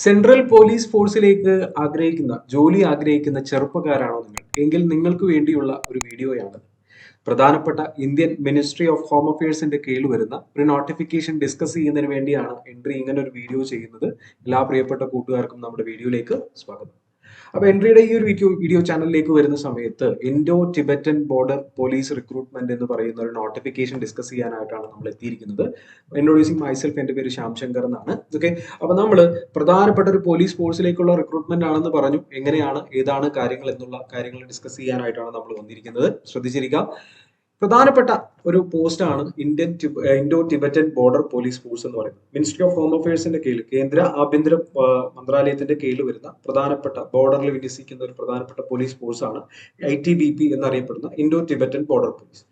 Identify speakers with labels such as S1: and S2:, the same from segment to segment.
S1: Central police ഫോഴ്സിലേക്ക് ജോലി ആഗ്രഹിക്കുന്ന ചെറുപ്പക്കാരാണോ നിങ്ങൾ എങ്കിൽ നിങ്ങൾക്ക് വേണ്ടിയുള്ള ഒരു വീഡിയോയാണ്. പ്രധാനപ്പെട്ട ഇന്ത്യൻ മിനിസ്ട്രി ഓഫ് ഹോം അഫയേഴ്സിന്റെ കീഴിൽ വരുന്ന ഒരു നോട്ടിഫിക്കേഷൻ ഡിസ്കസ് ചെയ്യുന്നതിന് വേണ്ടിയാണ് ഇങ്ങനെ ഒരു വീഡിയോ ചെയ്യുന്നത്. എല്ലാ പ്രിയപ്പെട്ട കൂട്ടുകാർക്കും നമ്മുടെ വീഡിയോയിലേക്ക് സ്വാഗതം. അപ്പൊ എൻട്രിയുടെ ഈ ഒരു വീഡിയോ ചാനലിലേക്ക് വരുന്ന സമയത്ത് Indo Tibetan border police recruitment എന്ന് പറയുന്ന ഒരു നോട്ടിഫിക്കേഷൻ ഡിസ്കസ് ചെയ്യാനായിട്ടാണ് നമ്മൾ എത്തിയിരിക്കുന്നത്. ഇൻട്രോഡ്യൂസിംഗ് മൈസെൽഫ്, എന്റെ പേര് ശ്യാം ശങ്കർ എന്നാണ്. ഓക്കെ, അപ്പൊ നമ്മൾ പ്രധാനപ്പെട്ട ഒരു പോലീസ് ഫോഴ്സിലേക്കുള്ള റിക്രൂട്ട്മെന്റ് ആണെന്ന് പറഞ്ഞു. എങ്ങനെയാണ്, ഏതാണ് കാര്യങ്ങൾ എന്നുള്ള കാര്യങ്ങൾ ഡിസ്കസ് ചെയ്യാനായിട്ടാണ് നമ്മൾ വന്നിരിക്കുന്നത്. ശ്രദ്ധിച്ചിരിക്കുക. പ്രധാനപ്പെട്ട ഒരു പോസ്റ്റാണ് Indo Tibetan border police force എന്ന് പറയുന്നത്. മിനിസ്ട്രി ഓഫ് ഹോം അഫയേഴ്സിന്റെ കീഴിൽ, കേന്ദ്ര ആഭ്യന്തര മന്ത്രാലയത്തിന്റെ കീഴിൽ വരുന്ന പ്രധാനപ്പെട്ട ബോർഡറിൽ വിന്യസിക്കുന്ന ഒരു പ്രധാനപ്പെട്ട പോലീസ് ഫോഴ്സാണ് ITBP എന്നറിയപ്പെടുന്ന ഇൻഡോ ടിബറ്റൻ ബോർഡർ പോലീസ്.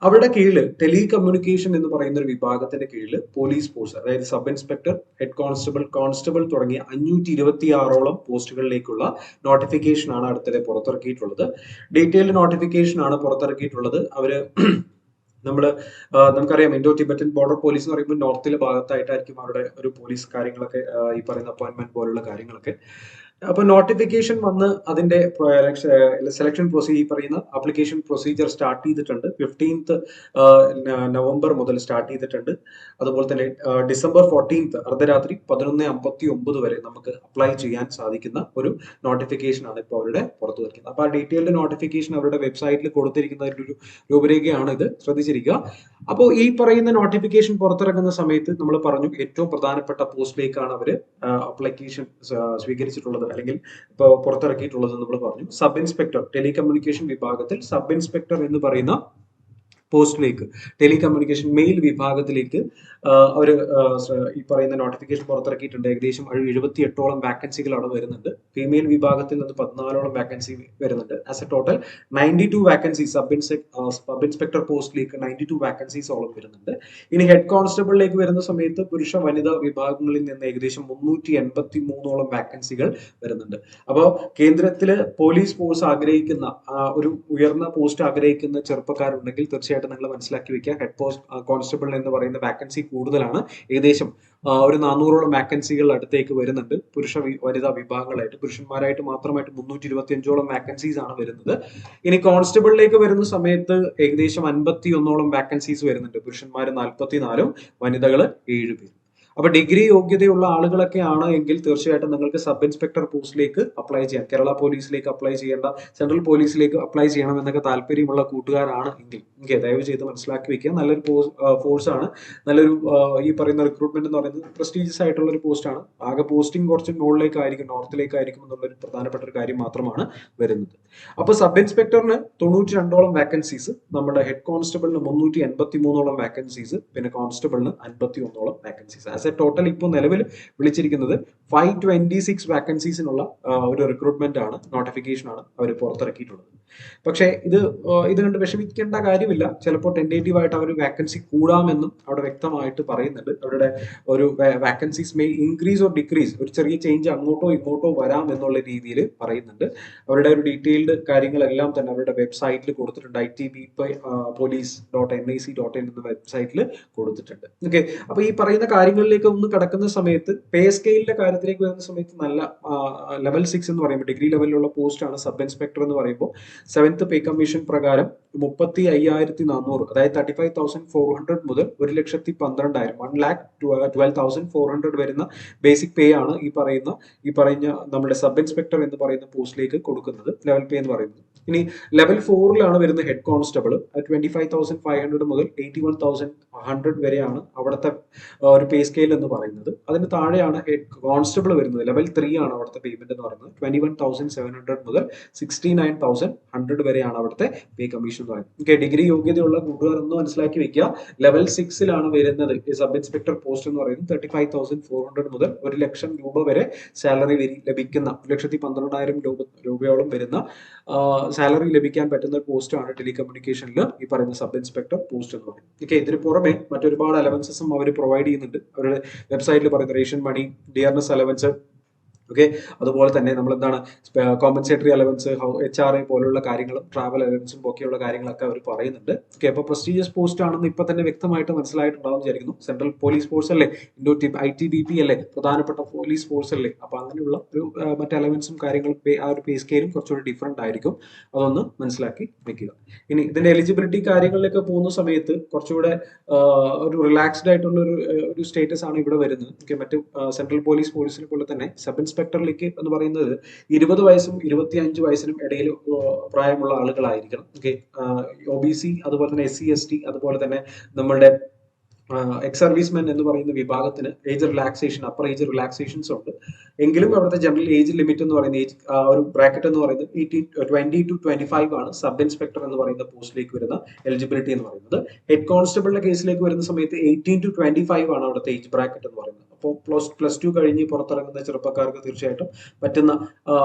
S1: അവരുടെ കീഴിൽ ടെലികമ്മ്യൂണിക്കേഷൻ എന്ന് പറയുന്ന ഒരു വിഭാഗത്തിന്റെ കീഴിൽ പോലീസ് ഫോഴ്സ്, അതായത് സബ് ഇൻസ്പെക്ടർ, ഹെഡ് കോൺസ്റ്റബിൾ തുടങ്ങിയ 526ഓളം പോസ്റ്റുകളിലേക്കുള്ള നോട്ടിഫിക്കേഷൻ ആണ് അടുത്തിടെ പുറത്തിറക്കിയിട്ടുള്ളത്. ഡീറ്റെയിൽഡ് നോട്ടിഫിക്കേഷൻ ആണ് പുറത്തിറക്കിയിട്ടുള്ളത്. അവര് നമുക്കറിയാം, ഇൻഡോ ടിബറ്റൻ ബോർഡർ പോലീസ് എന്ന് പറയുമ്പോൾ നോർത്തിലെ ഭാഗത്തായിട്ടായിരിക്കും അവരുടെ ഒരു പോലീസ് കാര്യങ്ങളൊക്കെ, ഈ പറയുന്ന അപ്പോയിന്റ്മെന്റ് പോലുള്ള കാര്യങ്ങളൊക്കെ. അപ്പൊ നോട്ടിഫിക്കേഷൻ വന്ന് അതിന്റെ സെലക്ഷൻ പ്രൊസീജർ, ഈ പറയുന്ന ആപ്ലിക്കേഷൻ പ്രൊസീജിയർ സ്റ്റാർട്ട് ചെയ്തിട്ടുണ്ട്. 15th നവംബർ മുതൽ സ്റ്റാർട്ട് ചെയ്തിട്ടുണ്ട്. അതുപോലെ തന്നെ ഡിസംബർ 14th അർദ്ധരാത്രി 11:59 വരെ നമുക്ക് അപ്ലൈ ചെയ്യാൻ സാധിക്കുന്ന ഒരു നോട്ടിഫിക്കേഷൻ ആണ് ഇപ്പോൾ അവരുടെ പുറത്തു വയ്ക്കുന്നത്. അപ്പൊ ആ ഡീറ്റെയിൽഡ് നോട്ടിഫിക്കേഷൻ അവരുടെ വെബ്സൈറ്റിൽ കൊടുത്തിരിക്കുന്ന ഒരു രൂപരേഖയാണ് ഇത്. ശ്രദ്ധിച്ചിരിക്കുക. അപ്പോൾ ഈ പറയുന്ന നോട്ടിഫിക്കേഷൻ പുറത്തിറങ്ങുന്ന സമയത്ത് നമ്മൾ പറഞ്ഞു, ഏറ്റവും പ്രധാനപ്പെട്ട പോസ്റ്റിലേക്കാണ് അവർ അപ്ലിക്കേഷൻ സ്വീകരിച്ചിട്ടുള്ളത്, അല്ലെങ്കിൽ ഇപ്പോൾ പുറത്തിറക്കിയിട്ടുള്ളത് നമ്മൾ പറഞ്ഞു. സബ് ഇൻസ്പെക്ടർ, ടെലികമ്മ്യൂണിക്കേഷൻ വിഭാഗത്തിൽ സബ് ഇൻസ്പെക്ടർ എന്ന് പറയുന്ന പോസ്റ്റിലേക്ക്, ടെലികമ്മ്യൂണിക്കേഷൻ മെയിൽ വിഭാഗത്തിലേക്ക് അവർ ഈ പറയുന്ന നോട്ടിഫിക്കേഷൻ പുറത്തിറക്കിയിട്ടുണ്ട്. ഏകദേശം 78ഓളം വാക്കൻസികൾ അവിടെ വരുന്നുണ്ട്. ഫീമെയിൽ വിഭാഗത്തിൽ നിന്ന് 14ഓളം വാക്കൻസി വരുന്നുണ്ട്. As A total 92 vacancy sub inspector പോസ്റ്റിലേക്ക് 92 വാക്കൻസീസോളം വരുന്നുണ്ട്. ഇനി ഹെഡ് കോൺസ്റ്റബിളിലേക്ക് വരുന്ന സമയത്ത് പുരുഷ വനിതാ വിഭാഗങ്ങളിൽ നിന്ന് ഏകദേശം 383ഓളം വാക്കൻസികൾ വരുന്നുണ്ട്. അപ്പോൾ കേന്ദ്രത്തില് പോലീസ് ഫോഴ്സ് ആഗ്രഹിക്കുന്ന, ഒരു ഉയർന്ന പോസ്റ്റ് ആഗ്രഹിക്കുന്ന ചെറുപ്പക്കാരുണ്ടെങ്കിൽ തീർച്ചയായിട്ടും നിങ്ങൾ മനസ്സിലാക്കി വെക്കുക, ഹെഡ് കോൺസ്റ്റബിൾ എന്ന് പറയുന്ന വാക്കൻസി കൂടുതലാണ്. ഏകദേശം ഒരു 400ഓളം വാക്കൻസികൾ അടുത്തേക്ക് വരുന്നുണ്ട്. വനിതാ വിഭാഗങ്ങളായിട്ട്, പുരുഷന്മാരായിട്ട് മാത്രമായിട്ട് 325ഓളം വാക്കൻസീസ് ആണ് വരുന്നത്. ഇനി കോൺസ്റ്റബിളിലേക്ക് വരുന്ന സമയത്ത് ഏകദേശം 51ഓളം വാക്കൻസീസ് വരുന്നുണ്ട്. പുരുഷന്മാർ 44ഉം വനിതകൾ 7 പേരും. അപ്പൊ ഡിഗ്രി യോഗ്യതയുള്ള ആളുകളൊക്കെ ആണ് എങ്കിൽ തീർച്ചയായിട്ടും നിങ്ങൾക്ക് സബ് ഇൻസ്പെക്ടർ പോസ്റ്റിലേക്ക് അപ്ലൈ ചെയ്യാം. കേരള പോലീസിലേക്ക് അപ്ലൈ ചെയ്യേണ്ട, സെൻട്രൽ പോലീസിലേക്ക് അപ്ലൈ ചെയ്യണം എന്നൊക്കെ താല്പര്യമുള്ള കൂട്ടുകാരാണ് എങ്കിൽ ദയവ് ചെയ്ത് മനസ്സിലാക്കി വെക്കുക. നല്ലൊരു ഫോഴ്സ് ആണ്. നല്ലൊരു ഈ പറയുന്ന റിക്രൂട്ട്മെന്റ് എന്ന് പറയുന്നത് പ്രസ്റ്റീജിയസ് ആയിട്ടുള്ള ഒരു പോസ്റ്റ് ആണ്. ആകെ പോസ്റ്റിംഗ് കുറച്ച് മുകളിലേക്കായിരിക്കും, നോർത്തിലേക്കായിരിക്കും എന്നുള്ളൊരു പ്രധാനപ്പെട്ട ഒരു കാര്യം മാത്രമാണ് വരുന്നത്. അപ്പൊ സബ് ഇൻസ്പെക്ടറിന് 92ഓളം വാക്കൻസീസ്, നമ്മുടെ ഹെഡ് കോൺസ്റ്റബിളിന് 383ഓളം വാക്കൻസീസ്, പിന്നെ കോൺസ്റ്റബിളിന് 51ഓളം വാക്കൻസീസ്. ആസ് എ ടോട്ടൽ ഇപ്പോൾ നിലവിൽ വിളിച്ചിരിക്കുന്നത് 526 വാക്കൻസീസിനുള്ള ഒരു റിക്രൂട്ട്മെന്റ് ആണ്, നോട്ടിഫിക്കേഷൻ ആണ് അവർ പുറത്തിറക്കിയിട്ടുള്ളത്. പക്ഷേ ഇത് കണ്ട് വിഷമിക്കേണ്ട കാര്യമില്ല. ചിലപ്പോൾ ടെൻഡേറ്റീവ് ആയിട്ട് അവർ വാക്കൻസി കൂടാമെന്നും അവിടെ വ്യക്തമായിട്ട് പറയുന്നുണ്ട്. അവരുടെ ഒരു vacancies may increase or decrease, ഒരു ചെറിയ ചേഞ്ച് അങ്ങോട്ടോ ഇങ്ങോട്ടോ വരാം എന്നുള്ള രീതിയിൽ പറയുന്നുണ്ട്. അവരുടെ ഒരു ഡീറ്റെയിൽഡ് കാര്യങ്ങളെല്ലാം തന്നെ അവരുടെ വെബ്സൈറ്റിൽ കൊടുത്തിട്ടുണ്ട്. ITBpolice.nic.in എന്ന വെബ്സൈറ്റിൽ കൊടുത്തിട്ടുണ്ട്. ഓക്കെ, അപ്പൊ ഈ പറയുന്ന കാര്യങ്ങളിലേക്ക് ഒന്ന് കടക്കുന്ന സമയത്ത് പേ സ്കെയിലിന്റെ കാര്യത്തിലേക്ക് വരുന്ന സമയത്ത് നല്ല ലെവൽ 6 എന്ന് പറയുമ്പോൾ ഡിഗ്രി ലെവലിലുള്ള പോസ്റ്റ് ആണ് സബ് ഇൻസ്പെക്ടർ എന്ന് പറയുമ്പോൾ 7th പേ കമ്മീഷൻ പ്രകാരം 35,400, അതായത് 35,400 മുതൽ 1,12,000, 1,12,400 വരുന്ന ബേസിക് പേ ആണ് ഈ പറയുന്ന നമ്മുടെ സബ് ഇൻസ്പെക്ടർ എന്ന് പറയുന്ന പോസ്റ്റിലേക്ക് കൊടുക്കുന്നത്, ലെവൽ പേ എന്ന് പറയുന്നത്. ഇനി ലെവൽ 4ലാണ് വരുന്ന ഹെഡ് കോൺസ്റ്റബിൾ, 25,500 മുതൽ 81,100 വരെയാണ് അവിടുത്തെ ഒരു പേ സ്കെയിൽ എന്ന് പറയുന്നത്. അതിന് താഴെയാണ് ഹെഡ് കോൺസ്റ്റബിൾ വരുന്നത്. ലെവൽ 3 ആണ് അവിടുത്തെ പേയ്മെന്റ് എന്ന് പറയുന്നത്. 21,700 മുതൽ 69,100 വരെയാണ് അവിടുത്തെ പേ കമ്മീഷൻ എന്ന് പറയുന്നത്. ഓക്കെ, ഡിഗ്രി യോഗ്യതയുള്ള കൂട്ടുകാർ ഒന്ന് മനസ്സിലാക്കി വെക്കുക. ലെവൽ 6ലാണ് വരുന്നത് സബ് ഇൻസ്പെക്ടർ പോസ്റ്റ് എന്ന് പറയുന്നത്. 35,400 മുതൽ 1,00,000 രൂപ വരെ സാലറി ലഭിക്കുന്ന, 1,12,000 രൂപയോളം വരുന്ന സാലറി ലഭിക്കാൻ പറ്റുന്ന പോസ്റ്റാണ് ടെലികമ്മ്യൂണിക്കേഷനിൽ ഈ പറയുന്ന സബ് ഇൻസ്പെക്ടർ പോസ്റ്റ് എന്ന് പറയുന്നത്. ഓക്കെ, ഇതിന് പുറമെ മറ്റൊരുപാട് അലവൻസസും അവർ പ്രൊവൈഡ് ചെയ്യുന്നുണ്ട്. അവരുടെ വെബ്സൈറ്റിൽ പറയുന്ന റേഷൻ മണി, ഡിയർനെസ് അലവൻസ്, ഓക്കെ. അതുപോലെ തന്നെ നമ്മൾ എന്താണ് കോമ്പൻസേറ്ററി അലവൻസ്, HRA പോലുള്ള കാര്യങ്ങളും ട്രാവൽ അലവൻസും ഒക്കെയുള്ള കാര്യങ്ങളൊക്കെ അവർ പറയുന്നുണ്ട്. ഓക്കെ. അപ്പോൾ പ്രസ്റ്റീജിയസ് പോസ്റ്റ് ആണെന്ന് ഇപ്പൊ തന്നെ വ്യക്തമായിട്ട് മനസ്സിലായിട്ടുണ്ടാവും വിചാരിക്കുന്നു. സെൻട്രൽ പോലീസ് ഫോഴ്സ് അല്ലേ, ITBP അല്ലേ, പ്രധാനപ്പെട്ട പോലീസ് ഫോഴ്സ് അല്ലേ. അപ്പൊ അങ്ങനെയുള്ള ഒരു മറ്റ് അലവൻസും കാര്യങ്ങളും ആ ഒരു പേ സ്കെയിലും കുറച്ചുകൂടി ഡിഫറെന്റ് ആയിരിക്കും. അതൊന്ന് മനസ്സിലാക്കി വെക്കുക. ഇനി ഇതിന്റെ എലിജിബിലിറ്റി കാര്യങ്ങളിലേക്ക് പോകുന്ന സമയത്ത് കുറച്ചുകൂടെ ഒരു റിലാക്സ്ഡ് ആയിട്ടുള്ള ഒരു സ്റ്റേറ്റസ് ആണ് ഇവിടെ വരുന്നത്. ഓക്കെ. മറ്റ് സെൻട്രൽ പോലീസ് ഫോഴ്സിനെ പോലെ തന്നെ സബ് ഇൻസ്പെക്ടറിലേക്ക് എന്ന് പറയുന്നത് 20 വയസ്സും 25 വയസ്സിനും ഇടയിൽ പ്രായമുള്ള ആളുകളായിരിക്കണം. ഓക്കെ. OBC, അതുപോലെ തന്നെ SC ST, അതുപോലെ തന്നെ നമ്മളുടെ എക്സ് സർവീസ്മെൻ എന്ന് പറയുന്ന വിഭാഗത്തിന് age relaxation, upper age relaxations ഉണ്ട്. എങ്കിലും അവിടുത്തെ ജനറൽ ഏജ് ലിമിറ്റ് എന്ന് പറയുന്ന ഒരു ബ്രാക്കറ്റ് എന്ന് പറയുന്നത് 20 to 25 ആണ് സബ് ഇൻസ്പെക്ടർ എന്ന് പറയുന്ന പോസ്റ്റിലേക്ക് വരുന്ന എലിജിബിലിറ്റി എന്ന് പറയുന്നത്. ഹെഡ് കോൺസ്റ്റബിളിന്റെ കേസിലേക്ക് വരുന്ന സമയത്ത് 18 to 25 ആണ് അവിടുത്തെ ഏജ് ബ്രാക്കറ്റ് എന്ന് പറയുന്നത്. അപ്പോൾ +2 കഴിഞ്ഞ് പുറത്തിറങ്ങുന്ന ചെറുപ്പക്കാർക്ക് തീർച്ചയായിട്ടും പറ്റുന്ന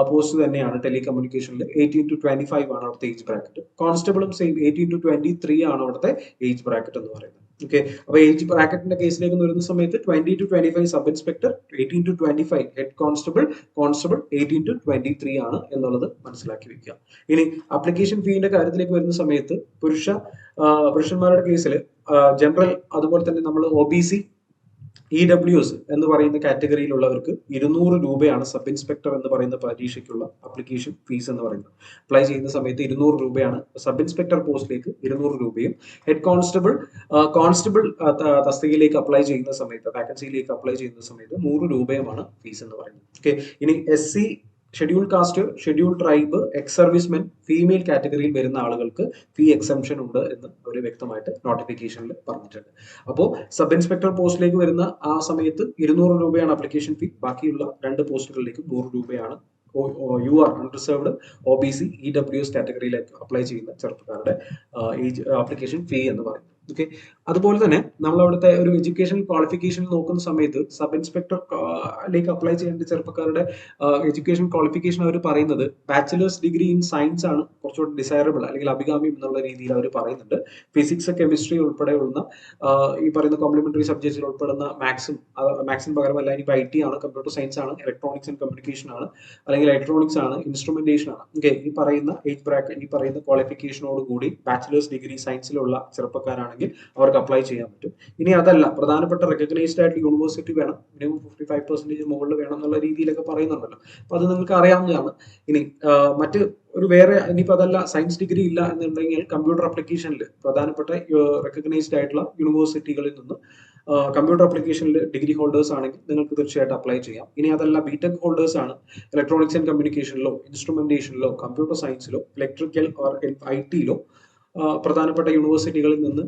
S1: പോസ്റ്റ് തന്നെയാണ്. ടെലികമ്മ്യൂണിക്കേഷനിൽ 18 to 25 ആണ് അവിടുത്തെ ഏജ് ബ്രാക്കറ്റ്. കോൺസ്റ്റബിളും സെയിം 18 to 23 ആണ് അവിടുത്തെ ഏജ് ബ്രാക്കറ്റ് എന്ന് പറയുന്നത്. ഓക്കെ. അപ്പൊ ഏജ് ബ്രാക്കറ്റിന്റെ കേസിലേക്ക് വരുന്ന സമയത്ത് 20 to 25 sub inspector, 18 to 25 head constable, 18 to 23 ആണ് എന്നുള്ളത് മനസ്സിലാക്കി വെക്കുക. ഇനി അപ്ലിക്കേഷൻ ഫീന്റെ കാര്യത്തിലേക്ക് വരുന്ന സമയത്ത് പുരുഷന്മാരുടെ കേസിൽ ജനറൽ, അതുപോലെ തന്നെ നമ്മൾ OBC, EWS എന്ന് പറയുന്ന കാറ്റഗറിയിലുള്ളവർക്ക് 200 രൂപയാണ് സബ് ഇൻസ്പെക്ടർ എന്ന് പറയുന്ന പരീക്ഷയ്ക്കുള്ള അപ്ലിക്കേഷൻ ഫീസ് എന്ന് പറയുന്നത്. അപ്ലൈ ചെയ്യുന്ന സമയത്ത് 200 രൂപയാണ്. സബ് ഇൻസ്പെക്ടർ പോസ്റ്റിലേക്ക് 200 രൂപയും, ഹെഡ് കോൺസ്റ്റബിൾ തസ്തികയിലേക്ക് അപ്ലൈ ചെയ്യുന്ന സമയത്ത്, വാക്കൻസിയിലേക്ക് അപ്ലൈ ചെയ്യുന്ന സമയത്ത് 100 രൂപയുമാണ് ഫീസ് എന്ന് പറയുന്നത്. ഓക്കെ. ഇനി SC, schedule caste, schedule tribe, ex servicemen, female കാറ്റഗറിയിൽ വരുന്ന ആളുകൾക്ക് ഫീ എക്സംഷൻ ഉണ്ട് എന്ന് അവർ വ്യക്തമായിട്ട് നോട്ടിഫിക്കേഷനിൽ പറഞ്ഞിട്ടുണ്ട്. അപ്പോൾ സബ് ഇൻസ്പെക്ടർ പോസ്റ്റിലേക്ക് വരുന്ന ആ സമയത്ത് 200 രൂപയാണ് അപ്ലിക്കേഷൻ ഫീ. ബാക്കിയുള്ള 2 പോസ്റ്റുകളിലേക്ക് 100 രൂപയാണ് UR അൺറിസർവ്ഡ്, OBC, EWS കാറ്റഗറിയിലേക്ക് അപ്ലൈ ചെയ്യുന്ന ചെറുപ്പക്കാരുടെ അപ്ലിക്കേഷൻ ഫീ എന്ന് പറയുന്നത്. ഓക്കെ. അതുപോലെ തന്നെ നമ്മൾ അവിടുത്തെ ഒരു എഡ്യൂക്കേഷണൽ ക്വാളിഫിക്കേഷൻ നോക്കുന്ന സമയത്ത് സബ് ഇൻസ്പെക്ടറിലേക്ക് അപ്ലൈ ചെയ്യേണ്ട ചെറുപ്പക്കാരുടെ എഡ്യൂക്കേഷൻ ക്വാളിഫിക്കേഷൻ അവർ പറയുന്നത് ബാച്ചിലേഴ്സ് ഡിഗ്രി ഇൻ സയൻസ് ആണ് കുറച്ചുകൂടി ഡിസൈറബിൾ, അല്ലെങ്കിൽ അഭികാമ്യം എന്നുള്ള രീതിയിൽ അവർ പറയുന്നുണ്ട്. ഫിസിക്സ്, കെമിസ്ട്രി ഉൾപ്പെടെയുള്ള ഈ പറയുന്ന കോംപ്ലിമെന്ററി സബ്ജക്ട്സിൽ ഉൾപ്പെടുന്ന മാത്സിന് പകരമല്ല ഇനി IT ആണ്, കമ്പ്യൂട്ടർ സയൻസ് ആണ്, ഇലക്ട്രോണിക്സ് ആൻഡ് കമ്മ്യൂണിക്കേഷൻ ആണ്, അല്ലെങ്കിൽ ഇലക്ട്രോണിക്സ് ആണ്, ഇൻസ്ട്രുമെന്റേഷൻ ആണ്. ഓക്കെ. ഈ പറയുന്ന ഏജ് ബ്രാക്കറ്റ്, ഈ പറയുന്ന ക്വാളിഫിക്കേഷനോട് കൂടി ബാച്ചിലേഴ്സ് ഡിഗ്രി സയൻസിലുള്ള ചെറുപ്പക്കാരാണെങ്കിൽ അവർക്ക് അപ്ലൈ ചെയ്യാൻ പറ്റും. ഇനി അതല്ല, പ്രധാനപ്പെട്ട റെക്കഗ്നൈസ്ഡ് ആയിട്ട് യൂണിവേഴ്സിറ്റി വേണം, മിനിമം 55% മുകളിൽ വേണം എന്നുള്ള രീതിയിലൊക്കെ പറയുന്നുണ്ടല്ലോ. അപ്പൊ അത് നിങ്ങൾക്ക് അറിയാവുന്നതാണ്. ഇനി മറ്റ് ഒരു വേറെ, ഇനിയിപ്പോൾ അതല്ല സയൻസ് ഡിഗ്രി ഇല്ല എന്നുണ്ടെങ്കിൽ കമ്പ്യൂട്ടർ അപ്ലിക്കേഷനിൽ പ്രധാനപ്പെട്ട റെക്കഗ്നൈസ്ഡ് ആയിട്ടുള്ള യൂണിവേഴ്സിറ്റികളിൽ നിന്ന് കമ്പ്യൂട്ടർ അപ്ലിക്കേഷനിൽ ഡിഗ്രി ഹോൾഡേഴ്സ് ആണെങ്കിൽ നിങ്ങൾക്ക് തീർച്ചയായിട്ടും അപ്ലൈ ചെയ്യാം. ഇനി അതല്ല BTech ഹോൾഡേഴ്സ് ആണ്, ഇലക്ട്രോണിക്സ് ആൻഡ് കമ്മ്യൂണിക്കേഷനിലോ, ഇൻസ്ട്രുമെന്റേഷനിലോ, കമ്പ്യൂട്ടർ സയൻസിലോ, ഇലക്ട്രിക്കൽ ഓർ IT-ലോ പ്രധാനപ്പെട്ട യൂണിവേഴ്സിറ്റികളിൽ നിന്ന്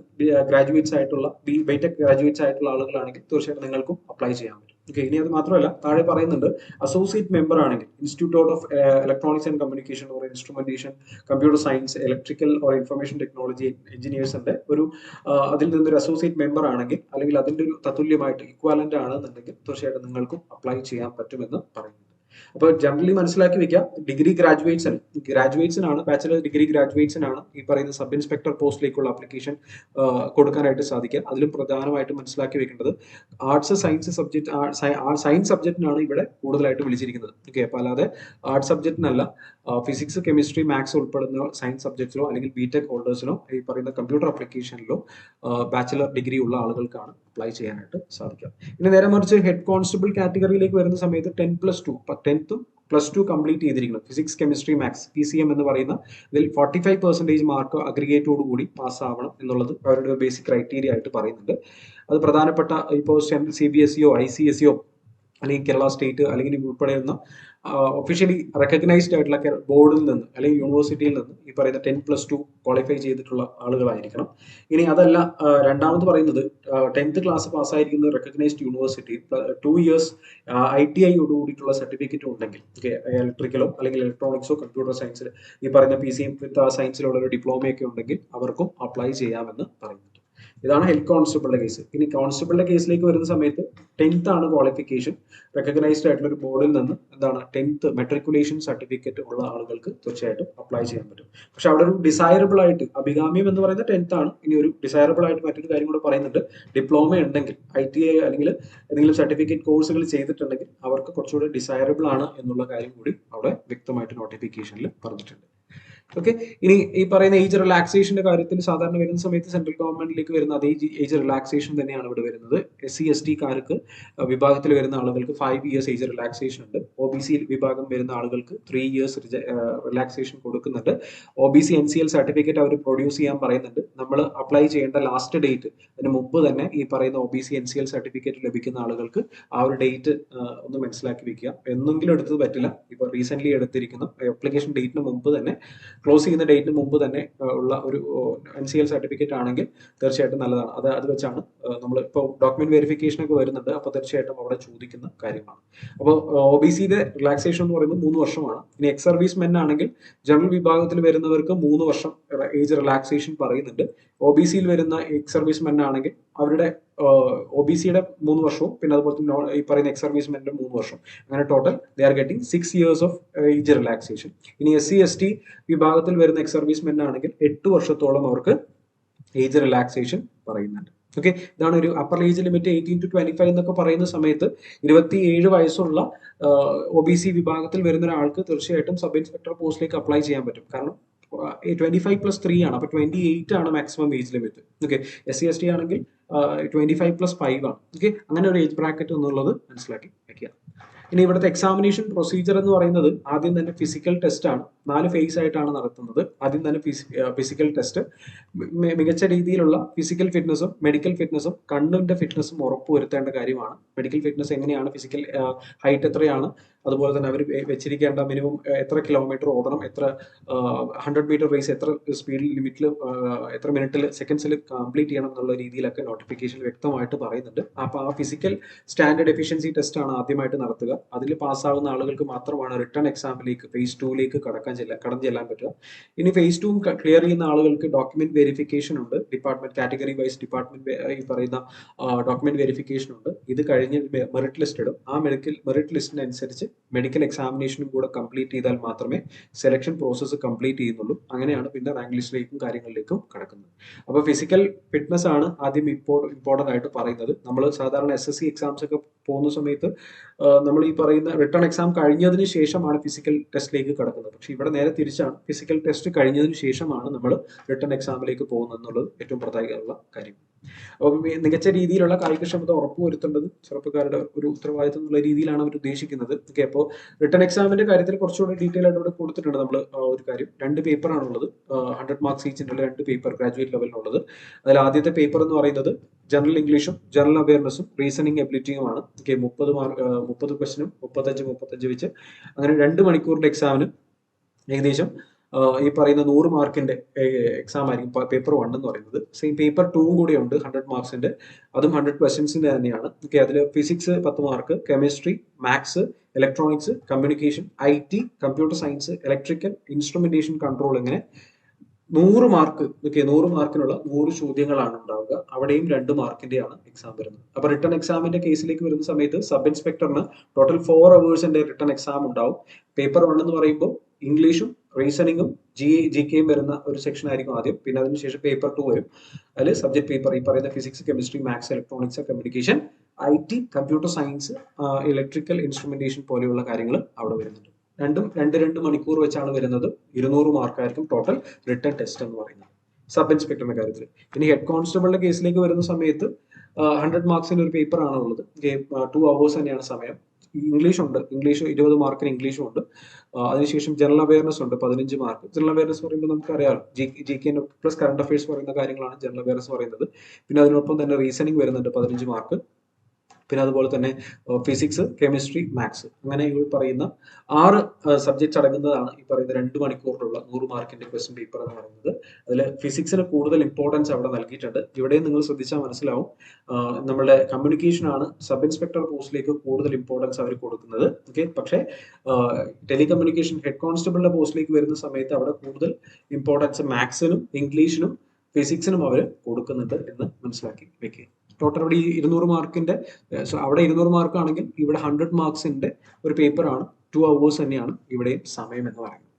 S1: ഗ്രാജുവേറ്റ്സ് ആയിട്ടുള്ള BTech ഗ്രാജുവേറ്റ്സ് ആയിട്ടുള്ള ആളുകളാണെങ്കിൽ തീർച്ചയായിട്ടും നിങ്ങൾക്കും അപ്ലൈ ചെയ്യാൻ പറ്റും. ഓക്കെ. ഇനി അത് മാത്രമല്ല, താഴെ പറയുന്നുണ്ട് അസോസിയേറ്റ് മെമ്പർ ആണെങ്കിൽ institute of electronics and communication or instrumentation, computer science, electrical or information technology എഞ്ചിനീയേഴ്സിന്റെ ഒരു അതിൽ നിന്നൊരു അസോസിയേറ്റ് മെമ്പർ ആണെങ്കിൽ, അല്ലെങ്കിൽ അതിന്റെ ഒരു തത്തുല്യമായിട്ട് ഇക്വാലന്റ് ആണെന്നുണ്ടെങ്കിൽ തീർച്ചയായിട്ടും നിങ്ങൾക്കും അപ്ലൈ ചെയ്യാൻ പറ്റുമെന്ന് പറയുന്നുണ്ട്. അപ്പോൾ ജനറലി മനസ്സിലാക്കി വെക്കുക, ഡിഗ്രി ഗ്രാജുവേറ്റ്സിനാണ്, ബാച്ചിലർ ഡിഗ്രി ഗ്രാജുവേറ്റ്സിനാണ് ഈ പറയുന്ന സബ് ഇൻസ്പെക്ടർ പോസ്റ്റിലേക്കുള്ള അപ്ലിക്കേഷൻ കൊടുക്കാനായിട്ട് സാധിക്കുക. അതിലും പ്രധാനമായിട്ട് മനസ്സിലാക്കി വെക്കേണ്ടത് ആർട്സ് സയൻസ് സയൻസ് സബ്ജക്റ്റിനാണ് ഇവിടെ കൂടുതലായിട്ട് വിളിച്ചിരിക്കുന്നത്. ഓക്കെ. അപ്പോൾ അല്ലാതെ ആർട്സ് സബ്ജക്റ്റിനല്ല, ഫിസിക്സ്, കെമിസ്ട്രി, മാത്സ് ഉൾപ്പെടുന്ന സയൻസ് സബ്ജക്ട്സിലോ അല്ലെങ്കിൽ BTech ഹോൾഡേഴ്സിനോ ഈ പറയുന്ന കമ്പ്യൂട്ടർ അപ്ലിക്കേഷനിലോ ബാച്ചിലർ ഡിഗ്രി ഉള്ള ആളുകൾക്കാണ് അപ്ലൈ ചെയ്യാനായിട്ട് സാധിക്കുക. ഇനി നേരെ മറിച്ച് ഹെഡ് കോൺസ്റ്റബിൾ കാറ്റഗറിയിലേക്ക് വരുന്ന സമയത്ത് 10+2 +2 കംപ്ലീറ്റ് ചെയ്തിരിക്കണം. ഫിസിക്സ്, കെമിസ്ട്രി, മാത്സ്, PCM എന്ന് പറയുന്ന ഇതിൽ 45% മാർക്ക് അഗ്രിഗേറ്റോട് കൂടി പാസ്സാവണം എന്നുള്ളത് അവരുടെ ബേസിക് ക്രൈറ്റീരിയ ആയിട്ട് പറയുന്നുണ്ട്. അത് പ്രധാനപ്പെട്ട ഇപ്പോൾ CBSE-യോ ICSE-യോ അല്ലെങ്കിൽ കേരള സ്റ്റേറ്റ് അല്ലെങ്കിൽ ഉൾപ്പെടെയുള്ള ഒഫീഷ്യലി റെക്കഗ്നൈസ്ഡ് ആയിട്ടുള്ള ബോർഡിൽ നിന്ന് അല്ലെങ്കിൽ യൂണിവേഴ്സിറ്റിയിൽ നിന്ന് ഈ പറയുന്ന 10+2 ക്വാളിഫൈ ചെയ്തിട്ടുള്ള ആളുകളായിരിക്കണം. ഇനി അതല്ല, രണ്ടാമത് പറയുന്നത് 10th ക്ലാസ് പാസ്സായിരിക്കുന്ന റെക്കഗ്നൈസ്ഡ് യൂണിവേഴ്സിറ്റി 2 years ITI കൂടിയിട്ടുള്ള സർട്ടിഫിക്കറ്റ് ഉണ്ടെങ്കിൽ, ഇലക്ട്രിക്കലോ അല്ലെങ്കിൽ ഇലക്ട്രോണിക്സോ കമ്പ്യൂട്ടർ സയൻസിൽ ഈ പറയുന്ന PCM വിത്ത് സയൻസിലുള്ള ഒരു ഡിപ്ലോമയൊക്കെ ഉണ്ടെങ്കിൽ അവർക്കും അപ്ലൈ ചെയ്യാമെന്ന് പറയുന്നുണ്ട്. ഇതാണ് ഹെഡ് കോൺസ്റ്റബിളിന്റെ കേസ്. ഇനി കോൺസ്റ്റബിളിന്റെ കേസിലേക്ക് വരുന്ന സമയത്ത് 10th ആണ് ക്വാളിഫിക്കേഷൻ. റെക്കഗ്നൈസ്ഡ് ആയിട്ടുള്ള ഒരു ബോർഡിൽ നിന്ന് എന്താണ് 10th മെട്രിക്കുലേഷൻ സർട്ടിഫിക്കറ്റ് ഉള്ള ആളുകൾക്ക് തീർച്ചയായിട്ടും അപ്ലൈ ചെയ്യാൻ പറ്റും. പക്ഷെ അവിടെ ഒരു ഡിസൈറബിൾ ആയിട്ട് അഭികാമ്യം എന്ന് പറയുന്നത് 10th ആണ്. ഇനി ഒരു ഡിസൈറബിൾ ആയിട്ട് മറ്റൊരു കാര്യം കൂടെ പറയുന്നുണ്ട്. ഡിപ്ലോമ ഉണ്ടെങ്കിൽ ITI അല്ലെങ്കിൽ ഏതെങ്കിലും സർട്ടിഫിക്കറ്റ് കോഴ്സുകൾ ചെയ്തിട്ടുണ്ടെങ്കിൽ അവർക്ക് കുറച്ചുകൂടി ഡിസൈറബിൾ ആണ് എന്നുള്ള കാര്യം കൂടി അവിടെ വ്യക്തമായിട്ട് നോട്ടിഫിക്കേഷനിൽ പറഞ്ഞിട്ടുണ്ട്. ഓക്കെ. ഇനി ഈ പറയുന്ന ഏജ് റിലാക്സേഷന്റെ കാര്യത്തിൽ സാധാരണ വരുന്ന സമയത്ത് സെൻട്രൽ ഗവൺമെന്റിലേക്ക് വരുന്ന അതേ ഏജ് റിലാക്സേഷൻ തന്നെയാണ് ഇവിടെ വരുന്നത്. SC ST കാർക്ക് വിഭാഗത്തിൽ വരുന്ന ആളുകൾക്ക് 5 years ഏജ് റിലാക്സേഷൻ ഉണ്ട്. OBC വിഭാഗം വരുന്ന ആളുകൾക്ക് 3 years റിലാക്സേഷൻ കൊടുക്കുന്നുണ്ട്. OBC NCL സർട്ടിഫിക്കറ്റ് അവർ പ്രൊഡ്യൂസ് ചെയ്യാൻ പറയുന്നുണ്ട്. നമ്മൾ അപ്ലൈ ചെയ്യേണ്ട ലാസ്റ്റ് ഡേറ്റ് അതിന് മുമ്പ് തന്നെ ഈ പറയുന്ന OBC NCL സർട്ടിഫിക്കറ്റ് ലഭിക്കുന്ന ആളുകൾക്ക് ആ ഒരു ഡേറ്റ് ഒന്ന് മനസ്സിലാക്കി വെക്കുക. എന്നെങ്കിലും എടുത്തത് പറ്റില്ല. ഇപ്പോൾ റീസെന്റ് എടുത്തിരിക്കുന്ന അപ്ലിക്കേഷൻ ഡേറ്റിന് മുമ്പ് തന്നെ, ക്ലോസ് ചെയ്യുന്ന ഡേറ്റിന് മുമ്പ് തന്നെ ഉള്ള ഒരു NCL സർട്ടിഫിക്കറ്റ് ആണെങ്കിൽ തീർച്ചയായിട്ടും നല്ലതാണ്. അത് വെച്ചാണ് നമ്മൾ ഇപ്പോൾ ഡോക്യുമെന്റ് വെരിഫിക്കേഷൻ ഒക്കെ വരുന്നുണ്ട്. അപ്പോൾ തീർച്ചയായിട്ടും അവിടെ ചോദിക്കുന്ന കാര്യമാണ്. അപ്പോൾ OBCയുടെ റിലാക്സേഷൻ എന്ന് പറയുന്നത് 3 വർഷമാണ്. ഇനി എക്സ് സർവീസ് മെൻ ആണെങ്കിൽ ജനറൽ വിഭാഗത്തിൽ വരുന്നവർക്ക് 3 വർഷം ഏജ് റിലാക്സേഷൻ പറയുന്നുണ്ട്. OBCയിൽ വരുന്ന എക്സ് സർവീസ് മെൻ ആണെങ്കിൽ അവരുടെ OBCയുടെ 3 വർഷവും പിന്നെ അതുപോലെ തന്നെ ഈ പറയുന്ന എക്സ് സർവീസ് മെന്റെ 3 വർഷം, അങ്ങനെ total they are getting 6 years of age relaxation. ഇനി SC ST വിഭാഗത്തിൽ വരുന്ന എക്സ് സർവീസ് മെൻ ആണെങ്കിൽ 8 വർഷത്തോളം അവർക്ക് ഏജ് റിലാക്സേഷൻ പറയുന്നുണ്ട്. ഓക്കെ. ഇതാണ് ഒരു അപ്പർ ഏജ് ലിമിറ്റ് 18 to 25 എന്നൊക്കെ പറയുന്ന സമയത്ത് 27 വയസ്സുള്ള OBC വിഭാഗത്തിൽ വരുന്ന ഒരാൾക്ക് തീർച്ചയായിട്ടും സബ് ഇൻസ്പെക്ടർ പോസ്റ്റിലേക്ക് അപ്ലൈ ചെയ്യാൻ പറ്റും. കാരണം 25 + 3 ആണ്. അപ്പൊ 28 ആണ് maximum age limit. Okay. SC ST ആണെങ്കിൽ 25 + 5 ആണ്. ഓക്കെ. അങ്ങനെ ഒരു ഏജ് ബ്രാക്കറ്റ് എന്നുള്ളത് മനസ്സിലാക്കി വെക്കുക. ഇനി ഇവിടുത്തെ എക്സാമിനേഷൻ പ്രൊസീജിയർ എന്ന് പറയുന്നത് ആദ്യം തന്നെ ഫിസിക്കൽ ടെസ്റ്റ് ആണ്. 4 ഫേസ് ആയിട്ടാണ് നടത്തുന്നത്. ആദ്യം തന്നെ ഫിസിക്കൽ ടെസ്റ്റ്, മികച്ച രീതിയിലുള്ള ഫിസിക്കൽ ഫിറ്റ്നസും മെഡിക്കൽ ഫിറ്റ്നസും കണ്ണിന്റെ ഫിറ്റ്നസും ഉറപ്പുവരുത്തേണ്ട കാര്യമാണ്. മെഡിക്കൽ ഫിറ്റ്നസ് എങ്ങനെയാണ്, ഫിസിക്കൽ ഹൈറ്റ് എത്രയാണ്, അതുപോലെ തന്നെ അവർ വെച്ചിരിക്കേണ്ട മിനിമം എത്ര കിലോമീറ്റർ ഓടണം, എത്ര 100 മീറ്റർ റേസ് എത്ര സ്പീഡ് ലിമിറ്റിൽ എത്ര മിനിറ്റിൽ സെക്കൻഡ്സിൽ കംപ്ലീറ്റ് ചെയ്യണം എന്നുള്ള രീതിയിലൊക്കെ നോട്ടിഫിക്കേഷൻ വ്യക്തമായിട്ട് പറയുന്നുണ്ട്. അപ്പോൾ ആ ഫിസിക്കൽ സ്റ്റാൻഡേർഡ് എഫിഷ്യൻസി ടെസ്റ്റ് ആണ് ആദ്യമായിട്ട് നടത്തുക. അതിൽ പാസ്സാവുന്ന ആളുകൾക്ക് മാത്രമാണ് റിട്ടേൺ എക്സാമിലേക്ക് ഫേസ് 2ലേക്ക് കടന്നു ചെല്ലാൻ പറ്റുക. ഇനി ഫേസ് 2 ക്ലിയർ ചെയ്യുന്ന ആളുകൾക്ക് ഡോക്യുമെന്റ് വെരിഫിക്കേഷൻ ഉണ്ട്. ഡിപ്പാർട്ട്മെന്റ് കാറ്റഗറി വൈസ് ഡിപ്പാർട്ട്മെന്റ് ഈ പറയുന്ന ഡോക്യുമെന്റ് വെരിഫിക്കേഷൻ ഉണ്ട്. ഇത് കഴിഞ്ഞ് മെറിറ്റ് ലിസ്റ്റ് ഇടും. ആ മെറിറ്റ് ലിസ്റ്റിനനുസരിച്ച് മെഡിക്കൽ എക്സാമിനേഷനും കൂടെ കംപ്ലീറ്റ് ചെയ്താൽ മാത്രമേ സെലക്ഷൻ പ്രോസസ്സ് കംപ്ലീറ്റ് ചെയ്യുന്നുള്ളൂ. അങ്ങനെയാണ് പിന്നെ റാങ്ക് ലിസ്റ്റിലേക്കും കാര്യങ്ങളിലേക്കും കടക്കുന്നത്. അപ്പോൾ ഫിസിക്കൽ ഫിറ്റ്നസ് ആണ് ആദ്യം ഇമ്പോർട്ടന്റ് ആയിട്ട് പറയുന്നത്. നമ്മൾ സാധാരണ SSC എക്സാംസ് ഒക്കെ പോകുന്ന സമയത്ത് നമ്മൾ ഈ പറയുന്ന റിട്ടേൺ എക്സാം കഴിഞ്ഞതിന് ശേഷമാണ് ഫിസിക്കൽ ടെസ്റ്റിലേക്ക് കടക്കുന്നത്. പക്ഷെ ഇവിടെ നേരെ തിരിച്ചാണ്. ഫിസിക്കൽ ടെസ്റ്റ് കഴിഞ്ഞതിന് ശേഷമാണ് നമ്മൾ റിട്ടേൺ എക്സാമിലേക്ക് പോകുന്നത് എന്നുള്ളത് ഏറ്റവും പ്രധാനമുള്ള കാര്യം. അപ്പം മികച്ച രീതിയിലുള്ള കായികക്ഷമത ഉറപ്പുവരുത്തേണ്ടത് ചെറുപ്പക്കാരുടെ ഒരു ഉത്തരവാദിത്വം എന്നുള്ള രീതിയിലാണ് അവർ ഉദ്ദേശിക്കുന്നത്. ഓക്കെ. അപ്പോൾ റിട്ടേൺ എക്സാമിന്റെ കാര്യത്തിൽ കുറച്ചുകൂടി ഡീറ്റെയിൽ ആയിട്ട് ഇവിടെ കൊടുത്തിട്ടുണ്ട്. നമ്മൾ ഒരു കാര്യം 2 പേപ്പറാണുള്ളത്. 100 മാർക്സ് ഈച്ചിനുള്ള 2 പേപ്പർ ഗ്രാജുവേറ്റ് ലെവലിനുള്ളത്. അതിൽ ആദ്യത്തെ പേപ്പർ എന്ന് പറയുന്നത് ജനറൽ ഇംഗ്ലീഷും ജനറൽ അവയർനെസ്സും റീസണിങ് എബിലിറ്റിയുമാണ്. ഓക്കെ. 30 ക്വസ്റ്റിനും 35 വെച്ച് അങ്ങനെ 2 മണിക്കൂറിന്റെ എക്സാമിന് ഏകദേശം ഈ പറയുന്ന 100 മാർക്കിന്റെ എക്സാം ആയിരിക്കും പേപ്പർ 1 എന്ന് പറയുന്നത്. സെയിം പേപ്പർ 2 കൂടി ഉണ്ട് 100 മാർക്സിന്റെ. അതും 100 ക്വസ്റ്റ്യൻസിന്റെ തന്നെയാണ്. ഓക്കെ. അതിൽ physics 10 mark, chemistry, maths, electronics, communication, IT, computer science, electrical, instrumentation control, ഇങ്ങനെ 100 മാർക്ക്. ഓക്കെ. 100 മാർക്കിനുള്ള 100 ചോദ്യങ്ങളാണ് ഉണ്ടാവുക. അവിടെയും 2 മാർക്കിന്റെയാണ് എക്സാം വരുന്നത്. അപ്പൊ റിട്ടേൺ എക്സാമിന്റെ കേസിലേക്ക് വരുന്ന സമയത്ത് സബ് ഇൻസ്പെക്ടറിന് ടോട്ടൽ 4 അവേഴ്സിന്റെ റിട്ടേൺ എക്സാം ഉണ്ടാവും. പേപ്പർ 1 എന്ന് പറയുമ്പോൾ ഇംഗ്ലീഷും റീസണിങ്ങും GKയും വരുന്ന ഒരു സെക്ഷൻ ആയിരിക്കും ആദ്യം. പിന്നെ അതിനുശേഷം പേപ്പർ 2 വരും. അതിൽ സബ്ജക്ട് പേപ്പർ ഈ പറയുന്ന physics, chemistry, maths, electronics, communication, IT, computer science, electrical, instrumentation പോലെയുള്ള കാര്യങ്ങൾ അവിടെ വരുന്നുണ്ട്. രണ്ടും 2 മണിക്കൂർ വെച്ചാണ് വരുന്നത്. 200 മാർക്കായിരിക്കും ടോട്ടൽ റിട്ടേൺ ടെസ്റ്റ് എന്ന് പറയുന്നത് സബ് ഇൻസ്പെക്ടറിന്റെ കാര്യത്തിൽ. ഇനി ഹെഡ് കോൺസ്റ്റബിളിന്റെ കേസിലേക്ക് വരുന്ന സമയത്ത് 100 മാർക്സിന്റെ ഒരു പേപ്പർ ആണ് ഉള്ളത്. 2 hours തന്നെയാണ് സമയം. ഇംഗ്ലീഷ് ഉണ്ട്. ഇംഗ്ലീഷ് 20 മാർക്കിന് ഇംഗ്ലീഷും ഉണ്ട്. അതിനുശേഷം ജനറൽ അവയർനെസ് ഉണ്ട് 15 മാർക്ക്. ജനറൽ അവയർനെസ് പറയുമ്പോൾ നമുക്കറിയാം GK പ്ലസ് കറണ്ട് അഫയേഴ്സ് പറയുന്ന കാര്യങ്ങളാണ് ജനറൽ അവയർനെസ് പറയുന്നത്. പിന്നെ അതിനൊപ്പം തന്നെ റീസണിങ് വരുന്നുണ്ട് 15 മാർക്ക്. പിന്നെ അതുപോലെ തന്നെ ഫിസിക്സ്, കെമിസ്ട്രി, മാത്സ്, അങ്ങനെ ഈ പറയുന്ന 6 സബ്ജക്ട്സ് അടങ്ങുന്നതാണ് ഈ പറയുന്ന 2 മണിക്കൂറിലുള്ള 100 മാർക്കിന്റെ ക്വസ്റ്റ്യൻ പേപ്പർ എന്ന് പറയുന്നത്. അതിൽ ഫിസിക്സിന് കൂടുതൽ ഇമ്പോർട്ടൻസ് അവിടെ നൽകിയിട്ടുണ്ട്. ഇവിടെയും നിങ്ങൾ ശ്രദ്ധിച്ചാൽ മനസ്സിലാവും. നമ്മുടെ കമ്മ്യൂണിക്കേഷൻ ആണ് സബ് ഇൻസ്പെക്ടർ പോസ്റ്റിലേക്ക് കൂടുതൽ ഇമ്പോർട്ടൻസ് അവർ കൊടുക്കുന്നത്. ഓക്കെ. പക്ഷേ ടെലികമ്മ്യൂണിക്കേഷൻ ഹെഡ് കോൺസ്റ്റബിളിന്റെ പോസ്റ്റിലേക്ക് വരുന്ന സമയത്ത് അവിടെ കൂടുതൽ ഇമ്പോർട്ടൻസ് മാത്സിനും ഇംഗ്ലീഷിനും ഫിസിക്സിനും അവർ കൊടുക്കുന്നുണ്ട് എന്ന് മനസ്സിലാക്കി വെക്കുക. ടോട്ടൽ അവിടെ ഈ 200 മാർക്കിന്റെ അവിടെ 200 മാർക്ക് ആണെങ്കിൽ ഇവിടെ 100 മാർക്സിന്റെ ഒരു പേപ്പറാണ്. 2 hours തന്നെയാണ് ഇവിടെയും സമയം എന്ന് പറയുന്നത്.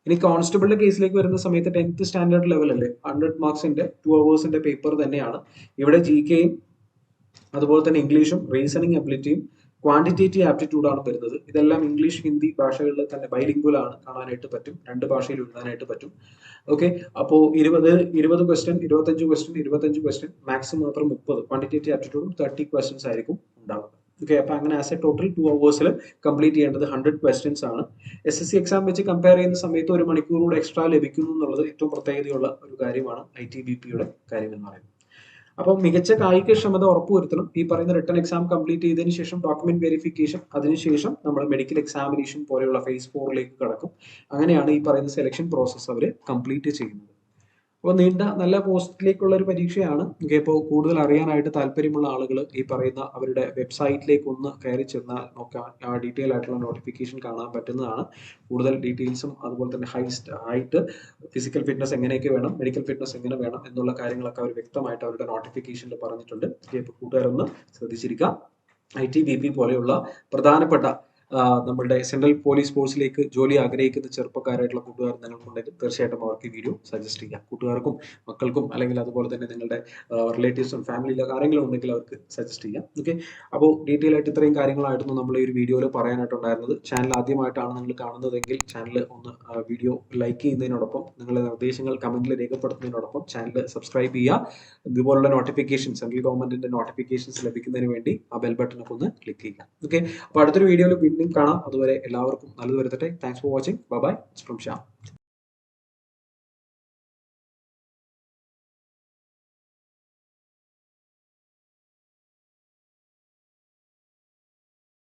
S1: ഇനി കോൺസ്റ്റബിളിന്റെ കേസിലേക്ക് വരുന്ന സമയത്ത് 10th സ്റ്റാൻഡേർഡ് ലെവൽ അല്ലേ, 100 മാർക്സിന്റെ 2 hours പേപ്പർ തന്നെയാണ്. ഇവിടെ GKയും അതുപോലെ തന്നെ ഇംഗ്ലീഷും റീസണിങ് അബിലിറ്റിയും ക്വാണ്ടിറ്റേറ്റീവ് ആപ്റ്റിറ്റ്യൂഡ് ആണ് വരുന്നത്. ഇതെല്ലാം ഇംഗ്ലീഷ് ഹിന്ദി ഭാഷകളിൽ തന്നെ ബൈലിംഗ്വൽ ആണ്, കാണാനായിട്ട് പറ്റും, 2 ഭാഷയിൽ എഴുതാനായിട്ട് പറ്റും. ഓക്കെ, അപ്പോൾ 20 ക്വസ്റ്റ്യൻ, 25 ക്വസ്റ്റ്യൻ, 25 ക്വസ്റ്റ്യൻ, മാക്സ് മാത്രം 30. ക്വാണ്ടിറ്റേറ്റീവ് ആപ്റ്റിറ്റ്യൂഡും 30 ക്വസ്റ്റ്യൻസ് ആയിരിക്കും ഉണ്ടാവുക. ഓക്കെ, അപ്പൊ അങ്ങനെ as A total 2 hours complete ചെയ്യേണ്ടത് 100 ക്വസ്റ്റ്യൻസ് ആണ്. SSC എക്സാം വെച്ച് കമ്പയർ ചെയ്യുന്ന സമയത്ത് 1 മണിക്കൂർ കൂടെ എക്സ്ട്രാ ലഭിക്കുന്നു എന്നുള്ളത് ഏറ്റവും പ്രത്യേകതയുള്ള ഒരു കാര്യമാണ് ITBPയുടെ കാര്യം എന്ന് പറയുന്നത്. അപ്പോൾ മികച്ച കായികക്ഷമത ഉറപ്പുവരുത്തണം. ഈ പറയുന്ന റിട്ടൺ എക്സാം കംപ്ലീറ്റ് ചെയ്തതിനു ശേഷം ഡോക്യുമെന്റ് വെരിഫിക്കേഷൻ, അതിനുശേഷം നമ്മൾ മെഡിക്കൽ എക്സാമിനേഷൻ പോലെയുള്ള phase 4ലേക്ക് കടക്കും. അങ്ങനെയാണ് ഈ പറയുന്ന സെലക്ഷൻ പ്രോസസ്സ് അവർ കംപ്ലീറ്റ് ചെയ്യുന്നത്. അപ്പോൾ നീണ്ട നല്ല പോസ്റ്റിലേക്കുള്ള ഒരു പരീക്ഷയാണ്. ഇപ്പോൾ കൂടുതൽ അറിയാനായിട്ട് താല്പര്യമുള്ള ആളുകൾ ഈ പറയുന്ന അവരുടെ വെബ്സൈറ്റിലേക്ക് ഒന്ന് കയറി ചെന്നാൽ നോക്കാൻ ഡീറ്റെയിൽ ആയിട്ടുള്ള നോട്ടിഫിക്കേഷൻ കാണാൻ പറ്റുന്നതാണ്. കൂടുതൽ ഡീറ്റെയിൽസും അതുപോലെ തന്നെ ഹൈറ്റ്, ഫിസിക്കൽ ഫിറ്റ്നസ് എങ്ങനെയൊക്കെ വേണം, മെഡിക്കൽ ഫിറ്റ്നസ് എങ്ങനെ വേണം എന്നുള്ള കാര്യങ്ങളൊക്കെ അവർ വ്യക്തമായിട്ട് അവരുടെ നോട്ടിഫിക്കേഷനിൽ പറഞ്ഞിട്ടുണ്ട്. ഇപ്പോൾ കൂട്ടുകാരൊന്ന് ശ്രദ്ധിച്ചിരിക്കുക. ITBP പോലെയുള്ള പ്രധാനപ്പെട്ട നമ്മളുടെ സെൻട്രൽ പോലീസ് ഫോഴ്സിലേക്ക് ജോലി ആഗ്രഹിക്കുന്ന ചെറുപ്പക്കാരായിട്ടുള്ള കൂട്ടുകാർ നിങ്ങൾക്കുണ്ടെങ്കിൽ തീർച്ചയായിട്ടും അവർക്ക് ഈ വീഡിയോ സജസ്റ്റ് ചെയ്യാം. കൂട്ടുകാർക്കും മക്കൾക്കും അല്ലെങ്കിൽ അതുപോലെ തന്നെ നിങ്ങളുടെ റിലേറ്റീവ്സും ഫാമിലിയിലെ ആരെങ്കിലും ഉണ്ടെങ്കിൽ അവർക്ക് സജസ്റ്റ് ചെയ്യാം. ഓക്കെ, അപ്പോൾ ഡീറ്റെയിൽ ആയിട്ട് ഇത്രയും കാര്യങ്ങളായിരുന്നു നമ്മൾ ഈ ഒരു വീഡിയോയിൽ പറയാനായിട്ടുണ്ടായിരുന്നത്. ചാനൽ ആദ്യമായിട്ടാണ് നിങ്ങൾ കാണുന്നതെങ്കിൽ ചാനൽ ഒന്ന് വീഡിയോ ലൈക്ക് ചെയ്യുന്നതിനോടൊപ്പം നിങ്ങളുടെ നിർദ്ദേശങ്ങൾ കമന്റിൽ രേഖപ്പെടുത്തുന്നതിനോടൊപ്പം ചാനൽ സബ്സ്ക്രൈബ് ചെയ്യുക. ഇതുപോലുള്ള നോട്ടിഫിക്കേഷൻ, സെൻട്രൽ ഗവൺമെന്റിന്റെ നോട്ടിഫിക്കേഷൻസ് ലഭിക്കുന്നതിന് വേണ്ടി ആ ബെൽ ബട്ടണൊക്കെ ഒന്ന് ക്ലിക്ക് ചെയ്യുക. ഓക്കെ, അപ്പോൾ അടുത്തൊരു വീഡിയോയിൽ വീണ്ടും കാണാം. അതുവരെ എല്ലാവർക്കും നല്ലത് വരുത്തട്ടെ. Thanks for watching. Bye bye. It's from Shyam.